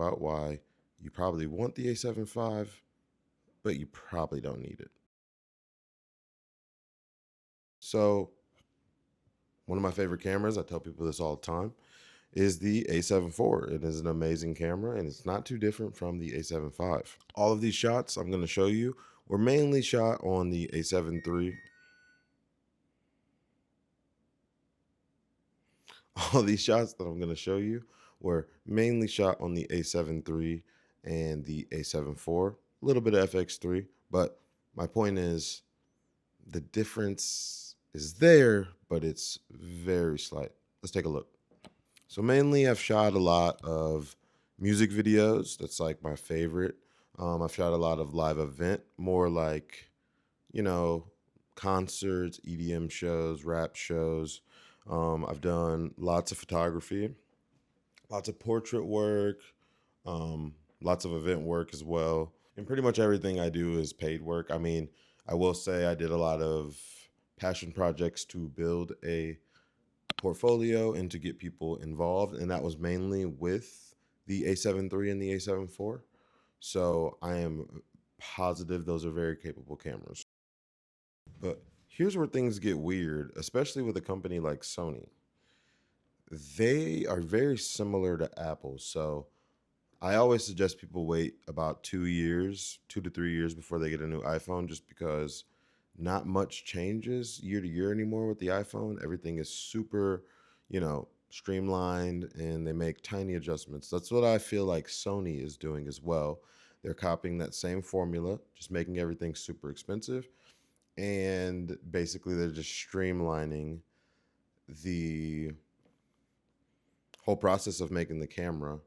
about why you probably want the A7V, but you probably don't need it. So one of my favorite cameras, I tell people this all the time, is the A7 IV. It is an amazing camera, and it's not too different from the A7V. All of these shots I'm going to show you were mainly shot on the A7 III. All these shots that I'm going to show you were mainly shot on the A7 III and the A7 IV, a little bit of FX3, but my point is the difference is there, but it's very slight. Let's take a look. So mainly I've shot a lot of music videos. That's like my favorite. I've shot a lot of live event, more like, you know, concerts, EDM shows, rap shows. I've done lots of photography, lots of portrait work, lots of event work as well. And pretty much everything I do is paid work. I mean, I will say I did a lot of passion projects to build a portfolio and to get people involved, and that was mainly with the A7 III and the A7 IV. So I am positive those are very capable cameras. But here's where things get weird, especially with a company like Sony. They are very similar to Apple. So I always suggest people wait about 2 years, 2 to 3 years before they get a new iPhone, just because not much changes year to year anymore with the iPhone. Everything is super, streamlined, and they make tiny adjustments. That's what I feel like Sony is doing as well. They're copying that same formula, just making everything super expensive. And basically, they're just streamlining the whole process of making the camera.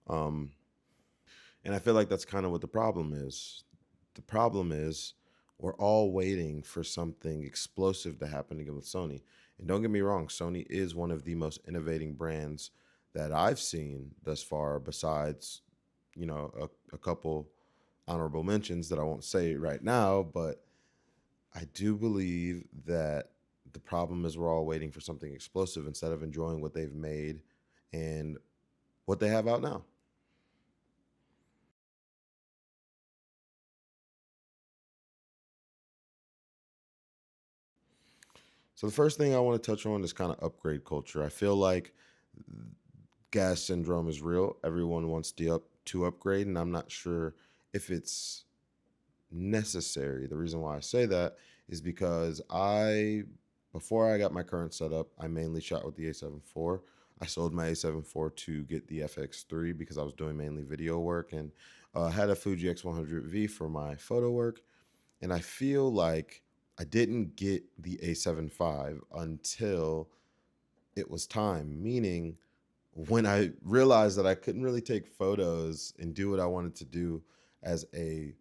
Um, And I feel like that's kind of what the problem is. The problem is we're all waiting for something explosive to happen again with Sony. And don't get me wrong, Sony is one of the most innovating brands that I've seen thus far, besides, a couple honorable mentions that I won't say right now. But I do believe that the problem is we're all waiting for something explosive instead of enjoying what they've made and what they have out now. So the first thing I want to touch on is kind of upgrade culture. I feel like gas syndrome is real. Everyone wants to upgrade, and I'm not sure if it's necessary. The reason why I say that is because before I got my current setup, I mainly shot with the A7 IV. I sold my A7 IV to get the FX3 because I was doing mainly video work, and had a Fuji X100V for my photo work. And I feel like I didn't get the A7V until it was time, meaning when I realized that I couldn't really take photos and do what I wanted to do as a,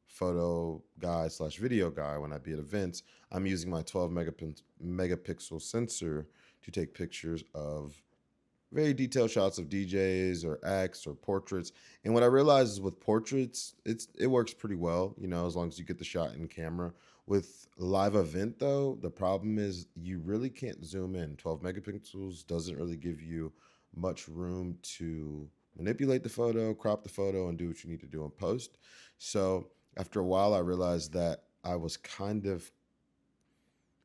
photo guy slash video guy when I be at events, I'm using my 12 megapixel sensor to take pictures of very detailed shots of DJs or acts or portraits. And what I realized is with portraits, it works pretty well, as long as you get the shot in camera. With live event though, the problem is you really can't zoom in. 12 megapixels doesn't really give you much room to manipulate the photo, crop the photo, and do what you need to do in post. So after a while, I realized that I was kind of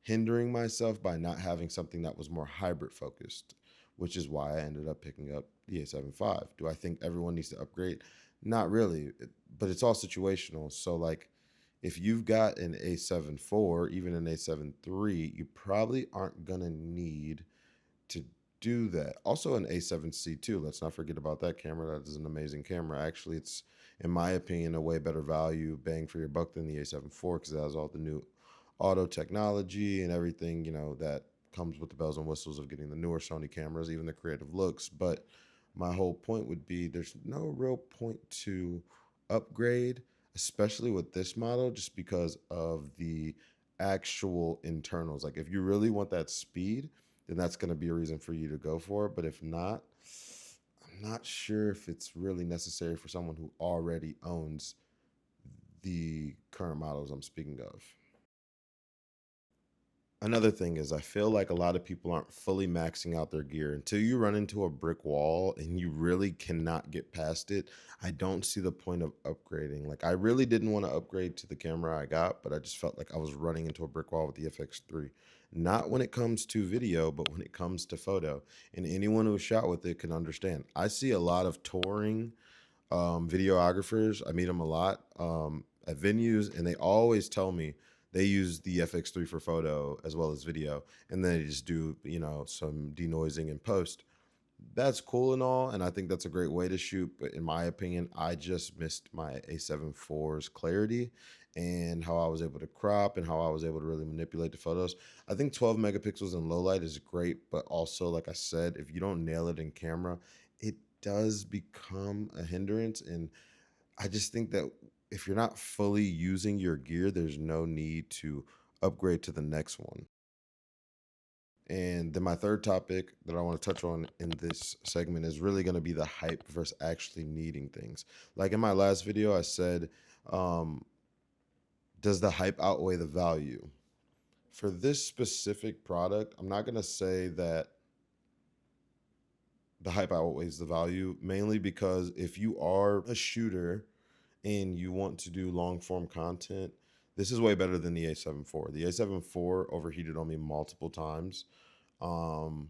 hindering myself by not having something that was more hybrid focused, which is why I ended up picking up the A7V. Do I think everyone needs to upgrade? Not really, but it's all situational. So like if you've got an A7 IV, even an A7 III, you probably aren't going to need to do that. Also an A7C too. Let's not forget about that camera. That is an amazing camera. Actually, it's, in my opinion, a way better value bang for your buck than the A7 IV because it has all the new auto technology and everything, that comes with the bells and whistles of getting the newer Sony cameras, even the creative looks. But my whole point would be there's no real point to upgrade, especially with this model, just because of the actual internals. Like if you really want that speed, then that's going to be a reason for you to go for it. But if not, I'm not sure if it's really necessary for someone who already owns the current models I'm speaking of. Another thing is I feel like a lot of people aren't fully maxing out their gear until you run into a brick wall and you really cannot get past it. I don't see the point of upgrading. Like I really didn't want to upgrade to the camera I got, but I just felt like I was running into a brick wall with the FX3. Not when it comes to video, but when it comes to photo. And anyone who shot with it can understand. I see a lot of touring videographers. I meet them a lot at venues, and they always tell me they use the FX3 for photo as well as video, and then they just do some denoising in post. That's cool and all, and I think that's a great way to shoot. But in my opinion, I just missed my A7 IV's clarity and how I was able to crop and how I was able to really manipulate the photos. I think 12 megapixels in low light is great, but also, like I said, if you don't nail it in camera, it does become a hindrance. And I just think that if you're not fully using your gear, there's no need to upgrade to the next one. And then my third topic that I want to touch on in this segment is really going to be the hype versus actually needing things. Like in my last video, I said, um, does the hype outweigh the value? For this specific product, I'm not going to say that the hype outweighs the value, mainly because if you are a shooter and you want to do long form content, this is way better than the A7 IV. The A7 IV overheated on me multiple times. Um,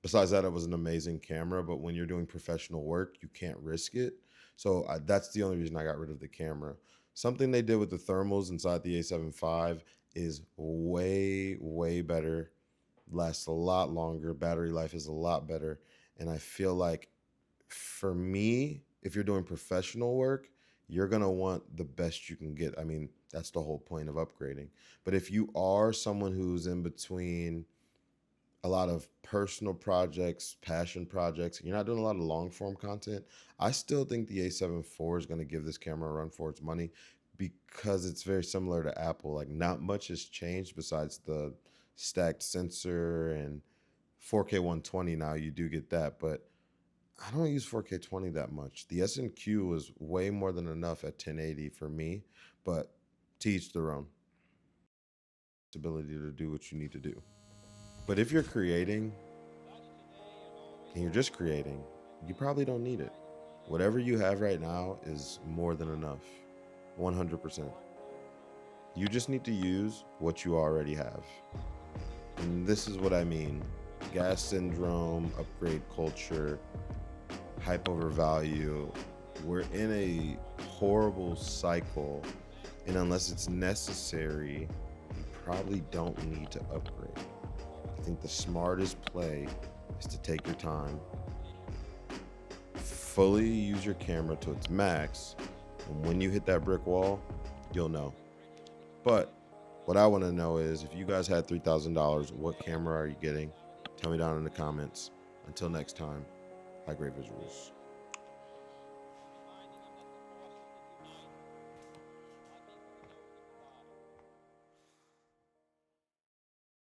Besides that, it was an amazing camera, but when you're doing professional work, you can't risk it. So that's the only reason I got rid of the camera. Something they did with the thermals inside the A7 V is way, way better, lasts a lot longer, battery life is a lot better. And I feel like for me, if you're doing professional work, you're going to want the best you can get. I mean, that's the whole point of upgrading. But if you are someone who's in between a lot of personal projects, passion projects, and you're not doing a lot of long form content, I still think the A7 IV is going to give this camera a run for its money because it's very similar to Apple. Like not much has changed besides the stacked sensor and 4K 120. Now you do get that, but I don't use 4K 20 that much. The S&Q was way more than enough at 1080 for me, but to each their own. Ability to do what you need to do. But if you're creating and you're just creating, you probably don't need it. Whatever you have right now is more than enough. 100%. You just need to use what you already have. And this is what I mean. Gas syndrome, upgrade culture, hype over value. We're in a horrible cycle, and unless it's necessary, you probably don't need to upgrade. I think the smartest play is to take your time, fully use your camera to its max, and when you hit that brick wall, you'll know. But what I want to know is, if you guys had $3,000, what camera are you getting? Tell me down in the comments. Until next time, high grade visuals.